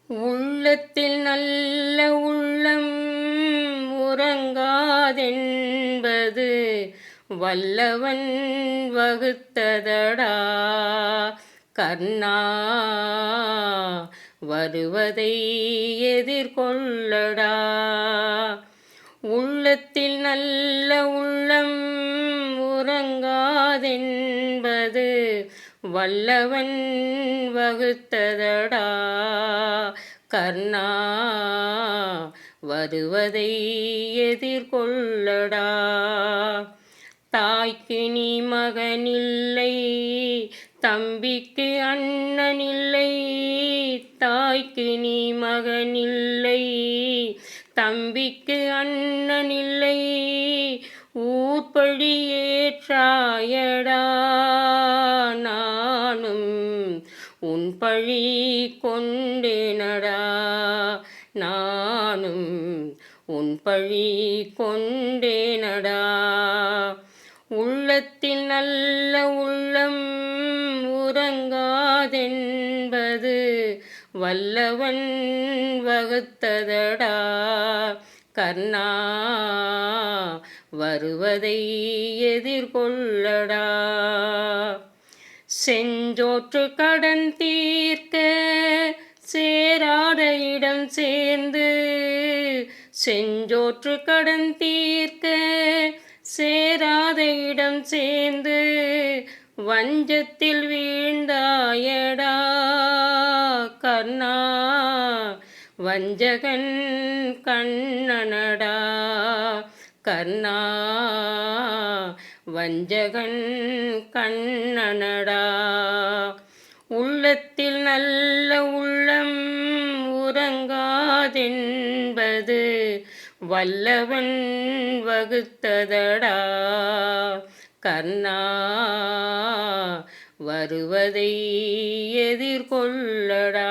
உள்ளத்தில் நல்ல உள்ளம் உறங்காதென்பது வல்லவன் வகுத்ததடா கர்ணா. வருவதை எதிர்கொள்ளடா. உள்ளத்தில் நல்ல உள்ளம் உறங்காதென்பது வல்லவன் வகுத்ததடா கர்ணா. வருவதை எதிர்கொள்ளடா. தாய்க்கு நீ மகனில்லை, தம்பிக்கு அண்ணனில்லை. தாய்க்கு நீ மகனில்லை, தம்பிக்கு அண்ணனில்லை. ஊர்பழி ஏற்றாயடா. நானும் உன் பழி கொண்டேனடா. நானும் உன் பழி கொண்டேனடா. உள்ளத்தில் நல்ல உள்ளம் உறங்காதென்பது வல்லவன் வகுத்ததடா கர்ணா. வருவதை எதிர்கொள்ளடா. செஞ்சோற்று கடன் தீர்க்க சேராத இடம் சேர்ந்து. செஞ்சோற்று கடன் தீர்க்க சேராத இடம் சேர்ந்து. வஞ்சத்தில் வீழ்ந்தாயடா கர்ணா. வஞ்சகன் கண்ணனடா கர்ணா. வஞ்சகன் கண்ணனடா. உள்ளத்தில் நல்ல உள்ளம் உறங்காதென்பது வல்லவன் வகுத்ததடா கர்ணா. வருவதை எதிர்கொள்ளடா.